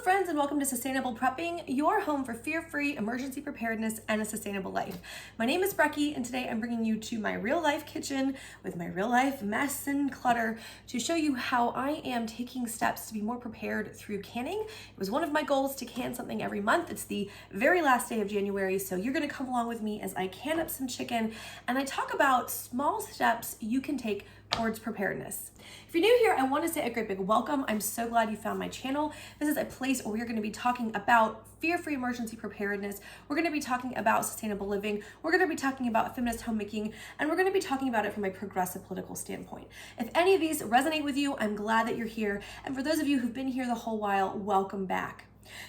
friends, and welcome to Sustainable Prepping, your home for fear-free emergency preparedness and a sustainable life. My name is Brecky, and today I'm bringing you to my real-life kitchen with my real-life mess and clutter to show you how I am taking steps to be more prepared through canning. It was one of my goals to can something every month. It's the very last day of January, so you're going to come along with me as I can up some chicken, and I talk about small steps you can take towards preparedness. If you're new here, I want to say a great big welcome. I'm so glad you found my channel. This is a place where we're going to be talking about fear-free emergency preparedness. We're going to be talking about sustainable living. We're going to be talking about feminist homemaking, and we're going to be talking about it from a progressive political standpoint. If any of these resonate with you, I'm glad that you're here. And for those of you who've been here the whole while, welcome back.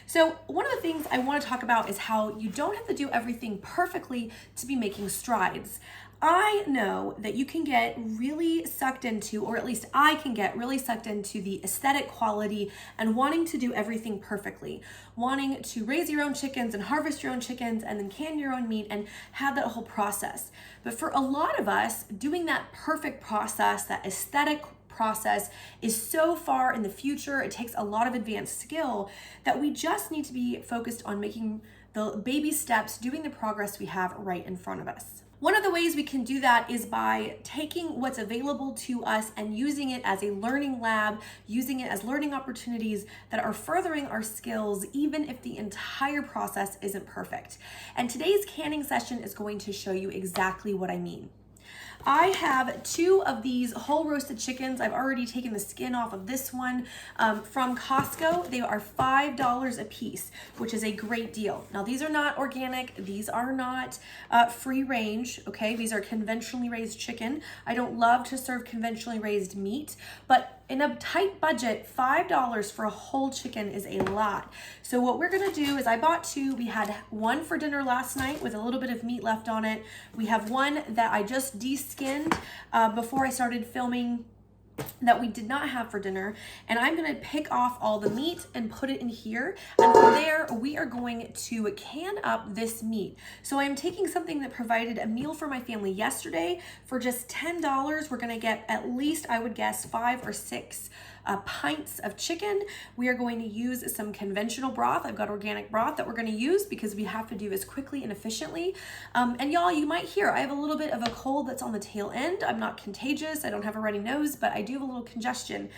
So one of the things I want to talk about is how you don't have to do everything perfectly to be making strides. I know that you can get really sucked into, or at least I can get really sucked into the aesthetic quality and wanting to do everything perfectly, wanting to raise your own chickens and harvest your own chickens and then can your own meat and have that whole process. But for a lot of us, doing that perfect process, that aesthetic process is so far in the future. It takes a lot of advanced skill that we just need to be focused on making the baby steps, doing the progress we have right in front of us. One of the ways we can do that is by taking what's available to us and using it as a learning lab, using it as learning opportunities that are furthering our skills, even if the entire process isn't perfect. And today's canning session is going to show you exactly what I mean. I have two of these whole roasted chickens. I've already taken the skin off of this one from Costco. They are $5 a piece, which is a great deal. Now, these are not organic. These are not free range, okay? These are conventionally raised chicken. I don't love to serve conventionally raised meat, but in a tight budget, $5 for a whole chicken is a lot. So what we're gonna do is I bought two. We had one for dinner last night with a little bit of meat left on it. We have one that I just de-skinned before I started filming that we did not have for dinner, and I'm gonna pick off all the meat and put it in here, and from there we are going to can up this meat. So I'm taking something that provided a meal for my family yesterday for just $10. We're gonna get at least, I would guess, 5 or 6 pints of chicken. We are going to use some conventional broth. I've got organic broth that we're going to use because we have to do this quickly and efficiently. And y'all, you might hear I have a little bit of a cold that's on the tail end. I'm not contagious. I don't have a runny nose, but I do have a little congestion.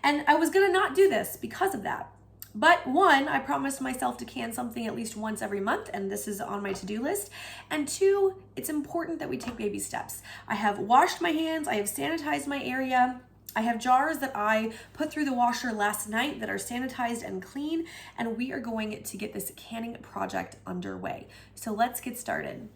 And I was going to not do this because of that. But one, I promised myself to can something at least once every month, and this is on my to-do list. And two, it's important that we take baby steps. I have washed my hands. I have sanitized my area. I have jars that I put through the washer last night that are sanitized and clean, and we are going to get this canning project underway. So let's get started.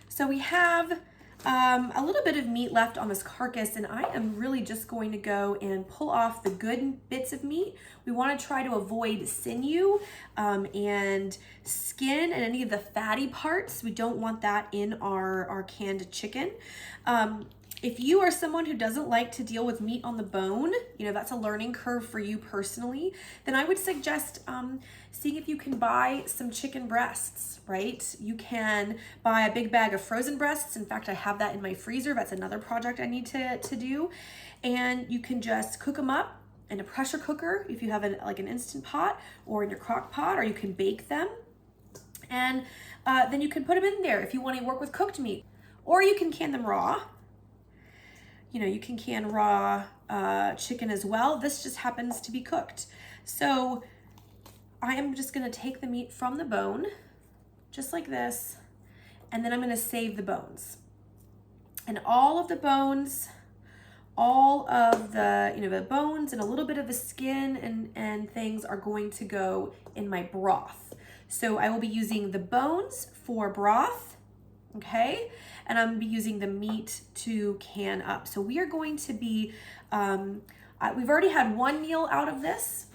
So we have a little bit of meat left on this carcass, and I am really just going to go and pull off the good bits of meat. We want to try to avoid sinew and skin and any of the fatty parts. We don't want that in our canned chicken. If you are someone who doesn't like to deal with meat on the bone, you know, that's a learning curve for you personally, then I would suggest seeing if you can buy some chicken breasts, right? You can buy a big bag of frozen breasts. In fact, I have that in my freezer. That's another project I need to do. And you can just cook them up in a pressure cooker if you have like an Instant Pot, or in your crock pot, or you can bake them. And then you can put them in there if you want to work with cooked meat, or you can can them raw. You know, you can can raw chicken as well. This just happens to be cooked. So I am just gonna take the meat from the bone, just like this, and then I'm gonna save the bones. And all of the bones, all of the, the bones and a little bit of the skin and things are going to go in my broth. So I will be using the bones for broth, okay? And I'm gonna be using the meat to can up. So we are going to be, we've already had one meal out of this.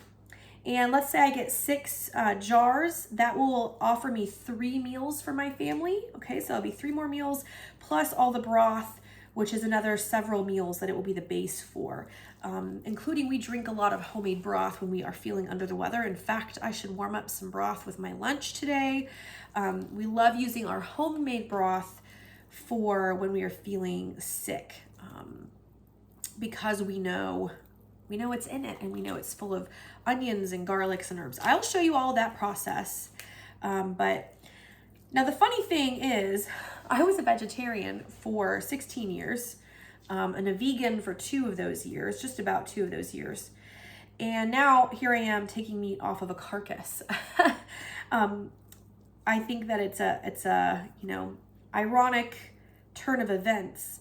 And let's say I get 6 jars, that will offer me 3 meals for my family. Okay, so it'll be 3 more meals plus all the broth, which is another several meals that it will be the base for. Including we drink a lot of homemade broth when we are feeling under the weather. In fact, I should warm up some broth with my lunch today. We love using our homemade broth for when we are feeling sick, because we know We know what's in it, and we know it's full of onions and garlics and herbs. I'll show you all that process. But now the funny thing is, I was a vegetarian for 16 years and a vegan for 2 of those years, just about 2 of those years. And now here I am taking meat off of a carcass. I think that it's a ironic turn of events.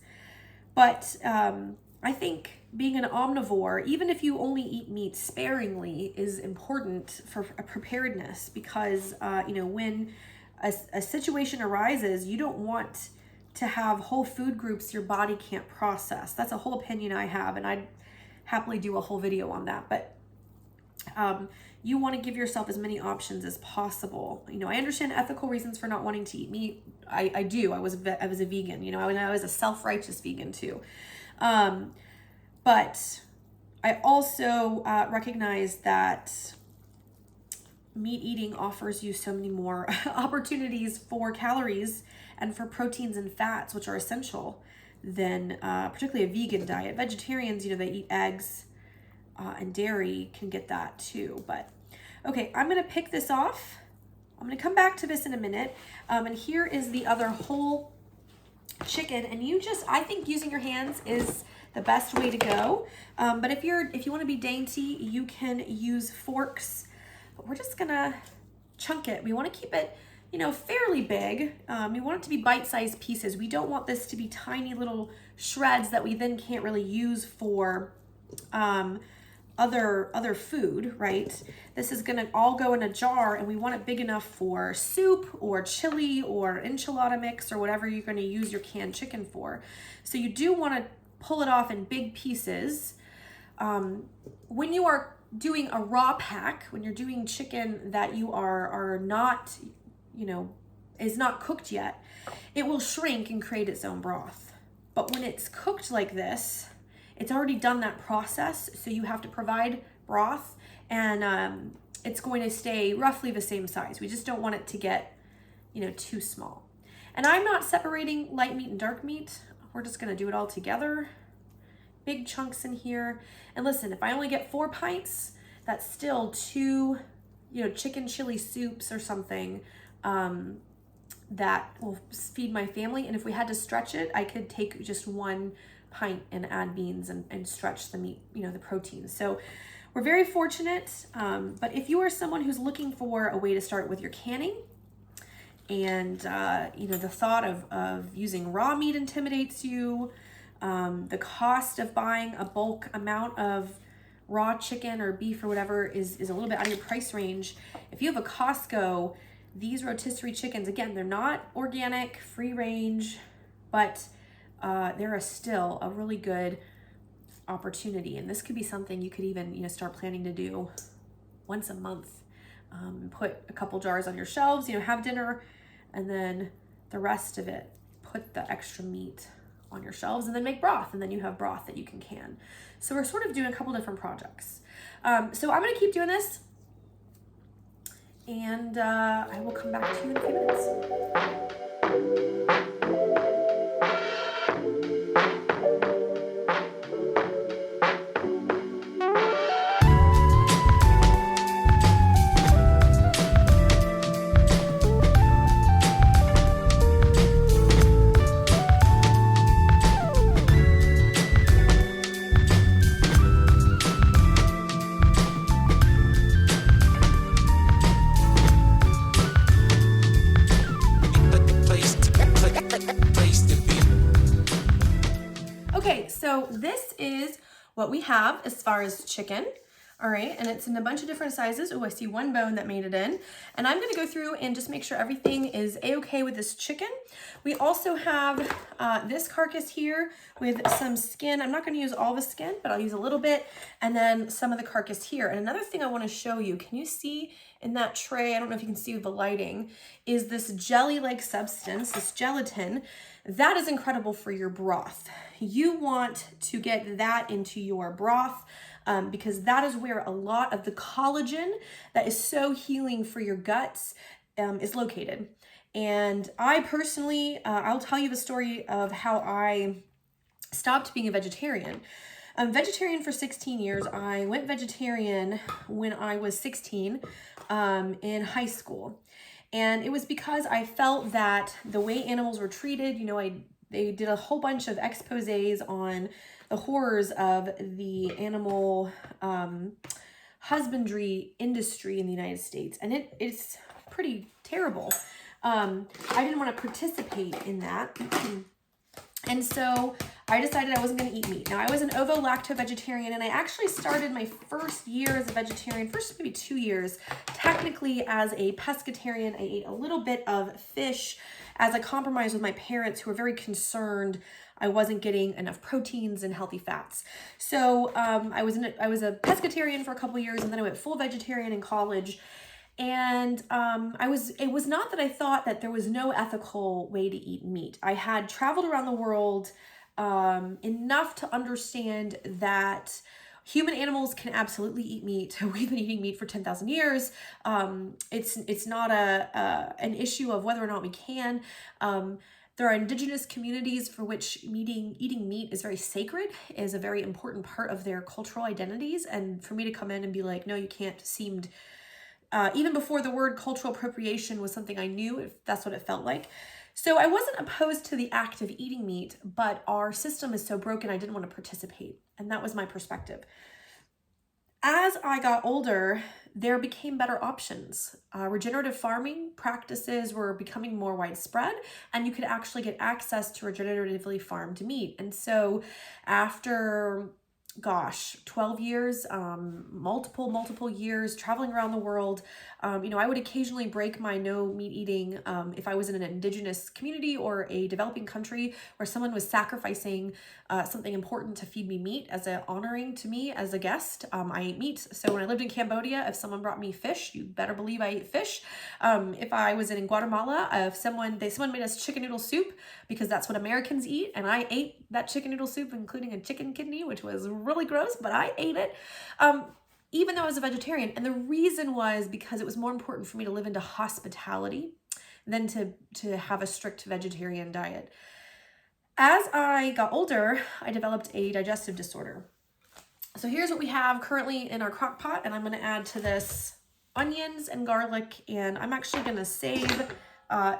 But I think being an omnivore, even if you only eat meat sparingly, is important for a preparedness, because when a situation arises, you don't want to have whole food groups your body can't process. That's a whole opinion I have, and I'd happily do a whole video on that. But you want to give yourself as many options as possible. I understand ethical reasons for not wanting to eat meat. I do. I was a vegan, and I was a self-righteous vegan too. But I also recognize that meat eating offers you so many more opportunities for calories and for proteins and fats, which are essential, than particularly a vegan diet. Vegetarians, they eat eggs and dairy, can get that too. But okay, I'm gonna pick this off. I'm gonna come back to this in a minute. And here is the other whole chicken. And I think using your hands is the best way to go. But if you want to be dainty, you can use forks. But we're just gonna chunk it. We want to keep it, fairly big. We want it to be bite-sized pieces. We don't want this to be tiny little shreds that we then can't really use for other food, right? This is gonna all go in a jar, and we want it big enough for soup or chili or enchilada mix or whatever you're gonna use your canned chicken for. So you do want to pull it off in big pieces. When you are doing a raw pack, when you're doing chicken that you are not, is not cooked yet, it will shrink and create its own broth. But when it's cooked like this, it's already done that process, so you have to provide broth, and it's going to stay roughly the same size. We just don't want it to get, too small. And I'm not separating light meat and dark meat. We're just gonna do it all together. Big chunks in here. And listen, if I only get 4 pints, that's still 2, chicken chili soups or something that will feed my family. And if we had to stretch it, I could take just 1 pint and add beans and stretch the meat, the protein. So we're very fortunate. But if you are someone who's looking for a way to start with your canning, and the thought of using raw meat intimidates you, the cost of buying a bulk amount of raw chicken or beef or whatever is a little bit out of your price range. If you have a Costco, these rotisserie chickens, again, they're not organic, free range, but they're still a really good opportunity. And this could be something you could even, start planning to do once a month. Put a couple jars on your shelves, have dinner, and then the rest of it, put the extra meat on your shelves, and then make broth, and then you have broth that you can. So we're sort of doing a couple different projects. So I'm gonna keep doing this, and I will come back to you in a few minutes. Okay, so this is what we have as far as chicken. All right, and it's in a bunch of different sizes. Oh, I see 1 bone that made it in. And I'm gonna go through and just make sure everything is a-okay with this chicken. We also have this carcass here with some skin. I'm not gonna use all the skin, but I'll use a little bit, and then some of the carcass here. And another thing I wanna show you, can you see in that tray, I don't know if you can see with the lighting, is this jelly-like substance, this gelatin. That is incredible for your broth. You want to get that into your broth because that is where a lot of the collagen that is so healing for your guts is located. And I personally, I'll tell you the story of how I stopped being a vegetarian. I'm vegetarian for 16 years. I went vegetarian when I was 16 in high school. And it was because I felt that the way animals were treated, they did a whole bunch of exposés on the horrors of the animal husbandry industry in the United States. And it's pretty terrible. I didn't want to participate in that. And so I decided I wasn't going to eat meat. Now, I was an ovo-lacto vegetarian, and I actually started my first year as a vegetarian, first maybe 2 years, technically as a pescatarian. I ate a little bit of fish as a compromise with my parents, who were very concerned I wasn't getting enough proteins and healthy fats. So I was a pescatarian for a couple years, and then I went full vegetarian in college. And it was not that I thought that there was no ethical way to eat meat. I had traveled around the world enough to understand that human animals can absolutely eat meat. We've been eating meat for 10,000 years. It's not an issue of whether or not we can. There are indigenous communities for which eating meat is very sacred, is a very important part of their cultural identities. And for me to come in and be like, no, you can't, seemed... even before the word cultural appropriation was something I knew, if that's what it felt like. So I wasn't opposed to the act of eating meat, but our system is so broken, I didn't want to participate. And that was my perspective. As I got older, there became better options. Regenerative farming practices were becoming more widespread, and you could actually get access to regeneratively farmed meat. And so after 12 years, multiple years traveling around the world. I would occasionally break my no meat eating if I was in an indigenous community or a developing country where someone was sacrificing something important to feed me meat as an honoring to me as a guest. I ate meat. So when I lived in Cambodia, if someone brought me fish, you better believe I ate fish. If I was in Guatemala, if someone made us chicken noodle soup, because that's what Americans eat, and I ate that chicken noodle soup, including a chicken kidney, which was really gross, but I ate it, even though I was a vegetarian. And the reason was because it was more important for me to live into hospitality than to have a strict vegetarian diet. As I got older, I developed a digestive disorder. So here's what we have currently in our crock pot, and I'm going to add to this onions and garlic, and I'm actually going to save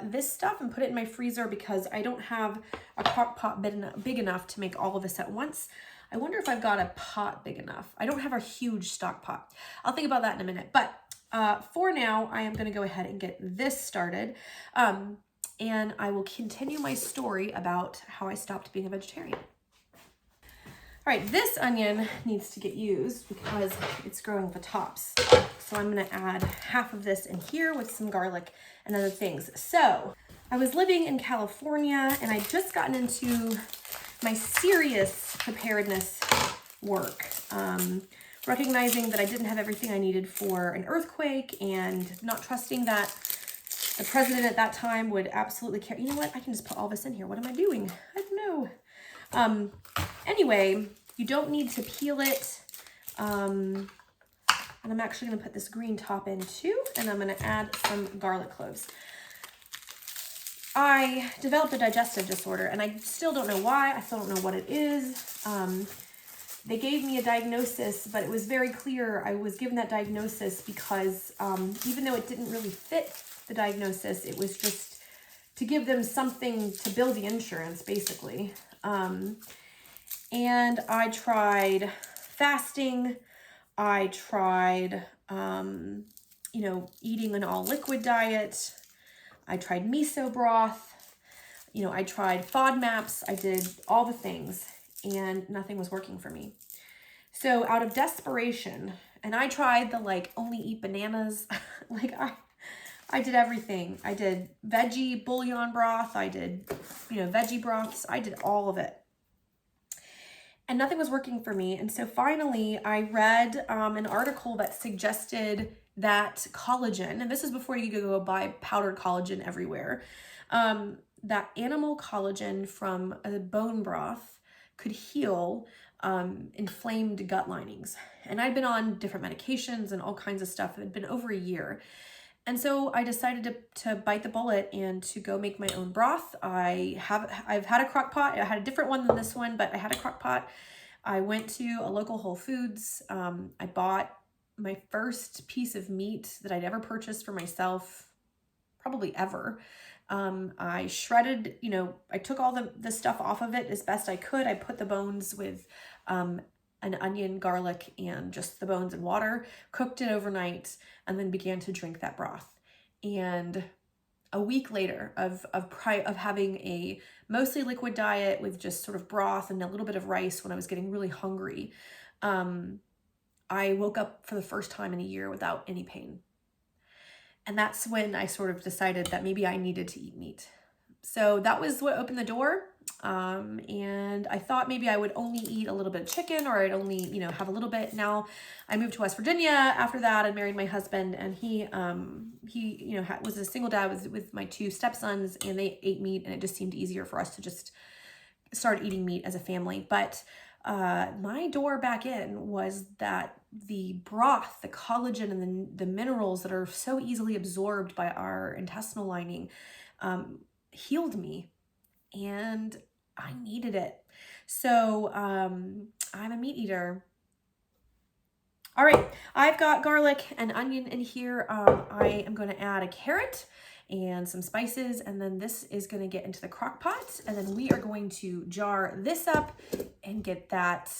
this stuff and put it in my freezer because I don't have a crock pot big enough to make all of this at once. I wonder if I've got a pot big enough. I don't have a huge stock pot. I'll think about that in a minute. But for now, I am going to go ahead and get this started. And I will continue my story about how I stopped being a vegetarian. All right, this onion needs to get used because it's growing the tops. So I'm going to add half of this in here with some garlic and other things. So I was living in California, and I'd just gotten into my serious preparedness work, recognizing that I didn't have everything I needed for an earthquake, and not trusting that the president at that time would absolutely care. You know what? I can just put all this in here. What am I doing? I don't know. Anyway, you don't need to peel it. And I'm actually going to put this green top in too, and I'm going to add some garlic cloves. I developed a digestive disorder, and I still don't know why. I still don't know what it is. They gave me a diagnosis, but it was very clear I was given that diagnosis because even though it didn't really fit the diagnosis, it was just to give them something to bill the insurance, basically. And I tried fasting. I tried, eating an all liquid diet. I tried miso broth. I tried FODMAPs. I did all the things, and nothing was working for me. So out of desperation, and I tried the only eat bananas. I did everything. I did veggie bouillon broth. I did, veggie broths. I did all of it. And nothing was working for me. And so finally I read an article that suggested that collagen, and this is before you go buy powdered collagen everywhere, that animal collagen from a bone broth could heal inflamed gut linings. And I'd been on different medications and all kinds of stuff. It had been over a year. And so I decided to bite the bullet and to go make my own broth. I've had a crock pot. I had a different one than this one, but I had a crock pot. I went to a local Whole Foods. I bought my first piece of meat that I'd ever purchased for myself, probably ever. I shredded, I took all the stuff off of it as best I could. I put the bones with an onion, garlic, and just the bones in water, cooked it overnight, and then began to drink that broth. And a week later of having a mostly liquid diet with just sort of broth and a little bit of rice when I was getting really hungry, I woke up for the first time in a year without any pain. And that's when I sort of decided that maybe I needed to eat meat. So that was what opened the door. And I thought maybe I would only eat a little bit of chicken, or I'd only, have a little bit. Now I moved to West Virginia after that and married my husband, and he was a single dad with my two stepsons, and they ate meat, and it just seemed easier for us to just start eating meat as a family. But my door back in was that the broth, the collagen, and the minerals that are so easily absorbed by our intestinal lining healed me, and I needed it. So I'm a meat eater. All right, I've got garlic and onion in here. I am going to add a carrot and some spices, and then this is going to get into the crock pot, and then we are going to jar this up and get that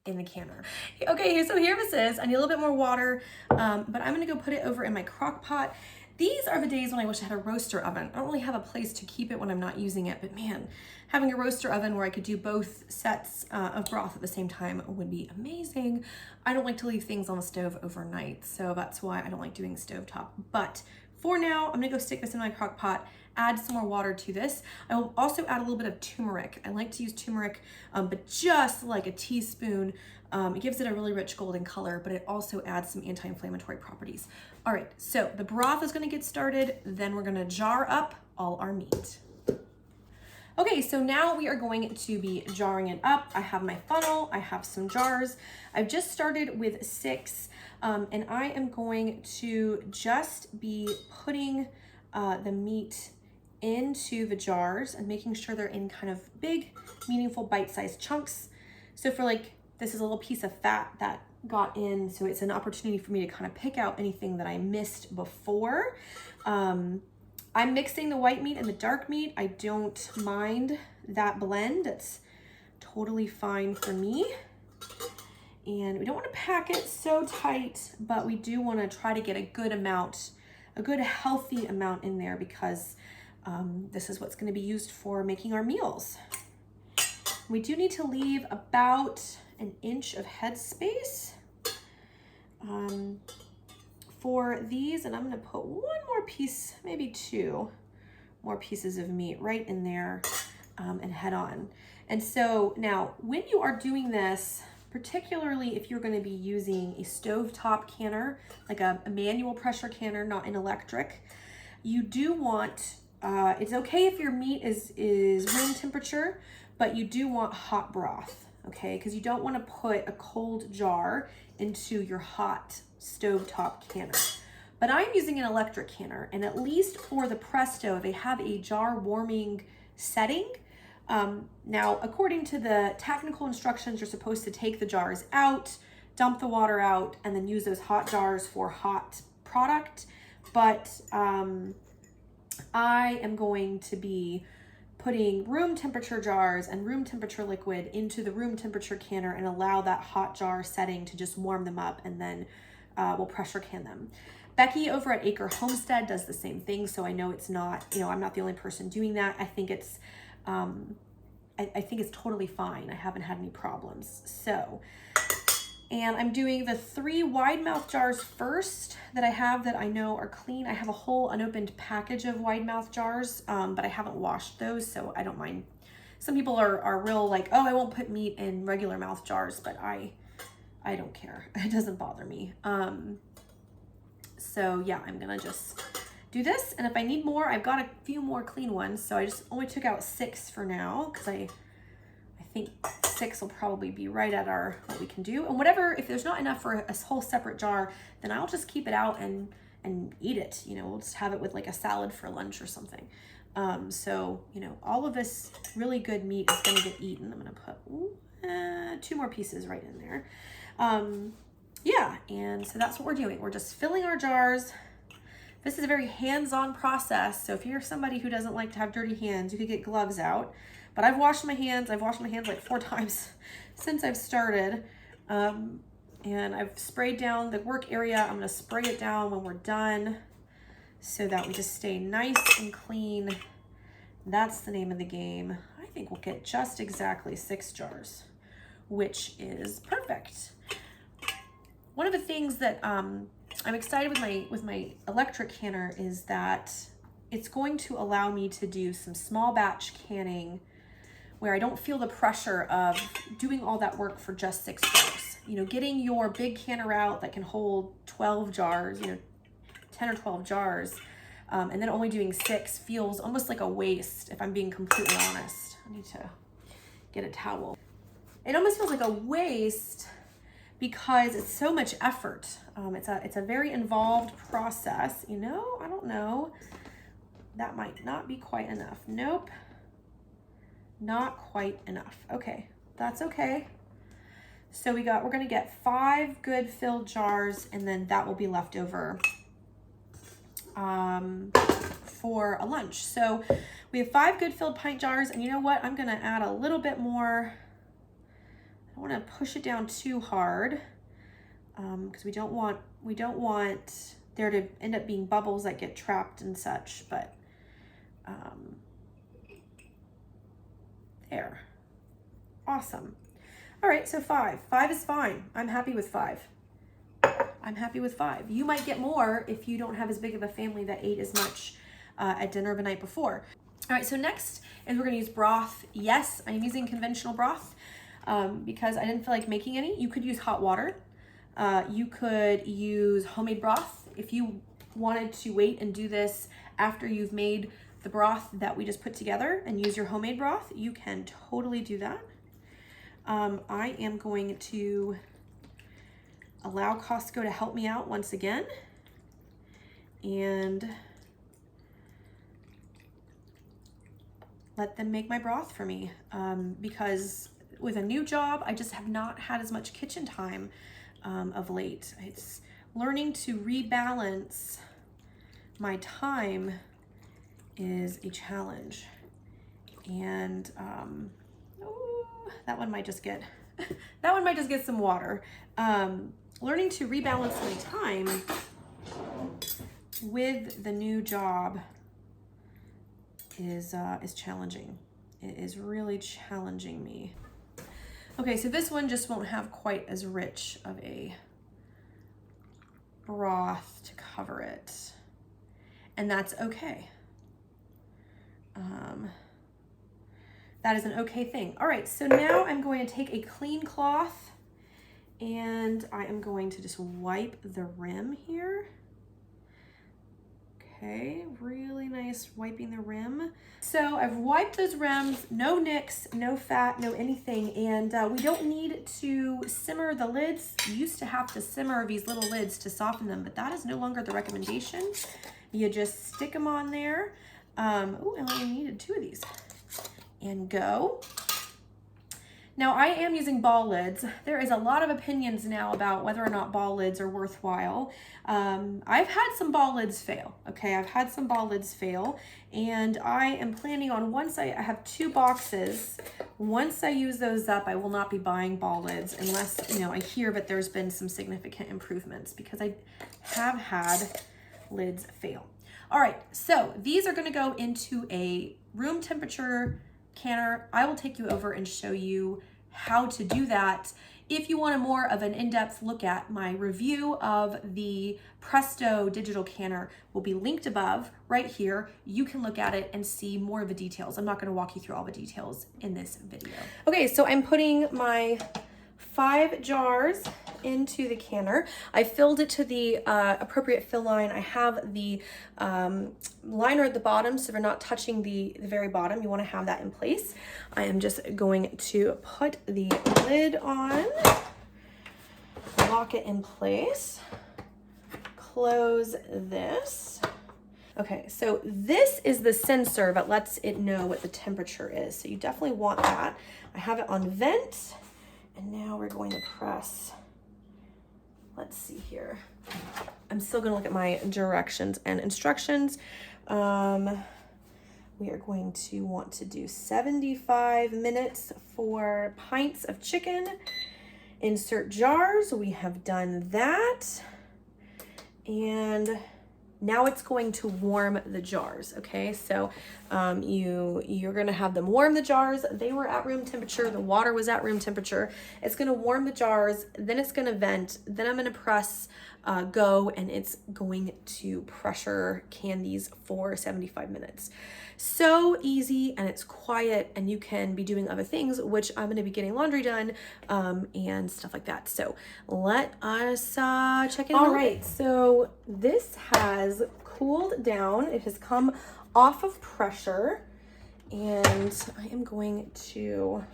in the canner. Okay, so here this is. I need a little bit more water, but I'm going to go put it over in my crock pot. These are the days when I wish I had a roaster oven. I don't really have a place to keep it when I'm not using it, but man, having a roaster oven where I could do both sets of broth at the same time would be amazing. I don't like to leave things on the stove overnight, so that's why I don't like doing stovetop. But for now, I'm gonna go stick this in my crock pot, add some more water to this. I will also add a little bit of turmeric. I like to use turmeric, but just like a teaspoon. It gives it a really rich golden color, but it also adds some anti-inflammatory properties. All right, so the broth is gonna get started, then we're gonna jar up all our meat. Okay, so now we are going to be jarring it up. I have my funnel, I have some jars. I've just started with 6, and I am going to just be putting the meat into the jars and making sure they're in kind of big, meaningful, bite-sized chunks. So for this is a little piece of fat that got in, so it's an opportunity for me to kind of pick out anything that I missed before. I'm mixing the white meat and the dark meat. I don't mind that blend. It's totally fine for me. And we don't want to pack it so tight, but we do want to try to get a good amount, a good healthy amount in there, because this is what's going to be used for making our meals. We do need to leave about an inch of head space for these, and I'm going to put one more piece, maybe 2 more pieces of meat right in there and head on. And so now when you are doing this, particularly if you're going to be using a stovetop canner, like a manual pressure canner, not an electric, you do want, it's okay if your meat is room temperature, but you do want hot broth, okay? Because you don't want to put a cold jar into your hot stovetop canner. But I'm using an electric canner, and at least for the Presto, they have a jar warming setting. Now, according to the technical instructions, you're supposed to take the jars out, dump the water out, and then use those hot jars for hot product. But I am going to be putting room temperature jars and room temperature liquid into the room temperature canner and allow that hot jar setting to just warm them up, and then we'll pressure can them. Becky over at Acre Homestead does the same thing, so I know it's not, I'm not the only person doing that. I think it's I think it's totally fine. I haven't had any problems. So, and I'm doing the 3 wide mouth jars first that I have that I know are clean. I have a whole unopened package of wide mouth jars, but I haven't washed those, so I don't mind. Some people are real like, oh, I won't put meat in regular mouth jars, but I don't care. It doesn't bother me. So yeah, I'm gonna just do this, and if I need more, I've got a few more clean ones, so I just only took out 6 for now, because I think 6 will probably be right at what we can do. And whatever, if there's not enough for a whole separate jar, then I'll just keep it out and eat it. We'll just have it with like a salad for lunch or something. So all of this really good meat is gonna get eaten. I'm gonna put 2 more pieces right in there. Yeah, and so that's what we're doing. We're just filling our jars. This is a very hands-on process. So if you're somebody who doesn't like to have dirty hands, you could get gloves out. But I've washed my hands. I've washed my hands like 4 times since I've started. And I've sprayed down the work area. I'm gonna spray it down when we're done so that we just stay nice and clean. That's the name of the game. I think we'll get just exactly 6 jars, which is perfect. One of the things that I'm excited with my electric canner is that it's going to allow me to do some small batch canning where I don't feel the pressure of doing all that work for just 6 jars. You know, getting your big canner out that can hold 12 jars, you know, 10 or 12 jars, and then only doing 6 feels almost like a waste, if I'm being completely honest. I need to get a towel. It almost feels like a waste because it's so much effort. It's a very involved process. You know, I don't know. That might not be quite enough. Nope. Not quite enough. Okay, that's okay. So we're gonna get 5 good filled jars, and then that will be left over for a lunch. So we have 5 good filled pint jars, and you know what? I'm gonna add a little bit more. I don't wanna push it down too hard because we don't want there to end up being bubbles that get trapped and such, but there. Awesome. All right, so 5. 5 is fine. I'm happy with 5. I'm happy with 5. You might get more if you don't have as big of a family that ate as much at dinner the night before. All right, so next is we're gonna use broth. Yes, I'm using conventional broth because I didn't feel like making any. You could use hot water. You could use homemade broth. If you wanted to wait and do this after you've made the broth that we just put together and use your homemade broth, you can totally do that. I am going to allow Costco to help me out once again and let them make my broth for me because with a new job, I just have not had as much kitchen time of late. It's learning to rebalance my time is a challenge, and that one might just get some water. Learning to rebalance my time with the new job is challenging. It is really challenging me. Okay, so this one just won't have quite as rich of a broth to cover it, and that's okay. That is an okay thing. All right, so now I'm going to take a clean cloth and I am going to just wipe the rim here. Okay, really nice wiping the rim. So I've wiped those rims, no nicks, no fat, no anything, and we don't need to simmer the lids. You used to have to simmer these little lids to soften them, but that is no longer the recommendation. You just stick them on there. Oh, I only needed 2 of these. And go. Now I am using ball lids. There is a lot of opinions now about whether or not ball lids are worthwhile. I've had some ball lids fail, okay? I've had some ball lids fail, and I am planning on I have 2 boxes. Once I use those up, I will not be buying ball lids unless, you know, I hear that there's been some significant improvements because I have had lids fail. All right, so these are gonna go into a room temperature canner. I will take you over and show you how to do that. If you want a more of an in-depth look at my review of the Presto digital canner will be linked above right here. You can look at it and see more of the details. I'm not gonna walk you through all the details in this video. Okay, so I'm putting my 5 jars into the canner. I filled it to the appropriate fill line. I have the liner at the bottom, so they're not touching the very bottom. You want to have that in place. I am just going to put the lid on, lock it in place, close this. Okay, so this is the sensor that lets it know what the temperature is. So you definitely want that. I have it on vent. And now we're going to press, let's see here. I'm still gonna look at my directions and instructions. We are going to want to do 75 minutes for pints of chicken. Insert jars, we have done that. And now it's going to warm the jars, okay? So you're gonna have them warm the jars. They were at room temperature, the water was at room temperature. It's gonna warm the jars, then it's gonna vent, then I'm gonna press go, and it's going to pressure can these for 75 minutes. So easy, and it's quiet, and you can be doing other things, which I'm gonna be getting laundry done and stuff like that. So let us check in. All right, so this has cooled down. It has come off of pressure, and I am going to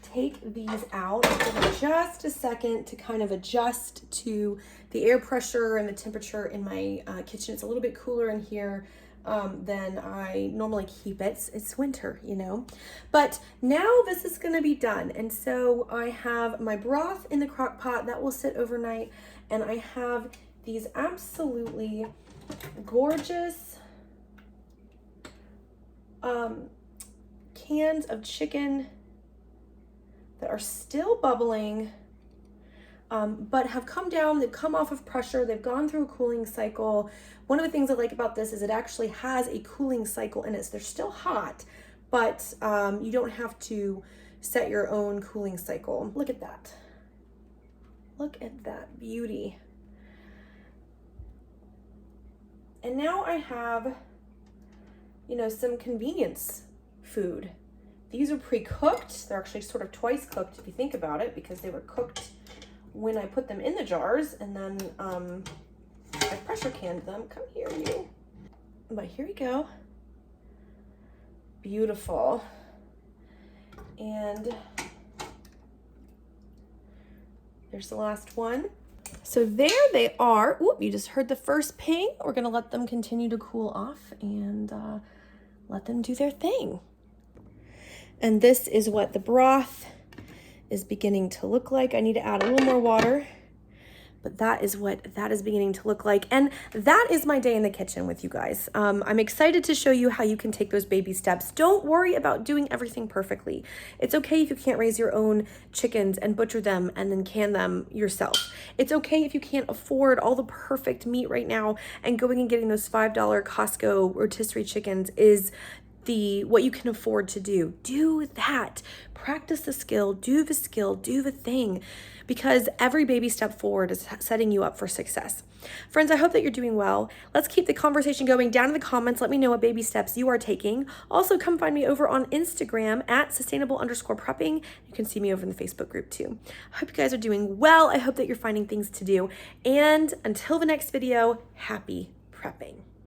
take these out. Give it just a second to kind of adjust to the air pressure and the temperature in my kitchen. It's a little bit cooler in here than I normally keep it. It's winter, you know. But now this is gonna be done. And so I have my broth in the crock pot that will sit overnight. And I have these absolutely gorgeous cans of chicken that are still bubbling, but have come down. They've come off of pressure. They've gone through a cooling cycle. One of the things I like about this is it actually has a cooling cycle in it. So they're still hot, but you don't have to set your own cooling cycle. Look at that. Look at that beauty. And now I have, you know, some convenience food. These are pre-cooked. They're actually sort of twice cooked if you think about it, because they were cooked when I put them in the jars, and then I pressure canned them. Come here, you. But here we go. Beautiful. And there's the last one. So there they are. Oop, you just heard the first ping. We're gonna let them continue to cool off and let them do their thing. And this is what the broth is beginning to look like. I need to add a little more water, but that is what that is beginning to look like. And that is my day in the kitchen with you guys. I'm excited to show you how you can take those baby steps. Don't worry about doing everything perfectly. It's okay if you can't raise your own chickens and butcher them and then can them yourself. It's okay if you can't afford all the perfect meat right now, and going and getting those $5 Costco rotisserie chickens is what you can afford to do. Do that. Practice the skill, do the thing, because every baby step forward is setting you up for success. Friends, I hope that you're doing well. Let's keep the conversation going down in the comments. Let me know what baby steps you are taking. Also, come find me over on Instagram at sustainable_prepping. You can see me over in the Facebook group too. I hope you guys are doing well. I hope that you're finding things to do. And until the next video, happy prepping.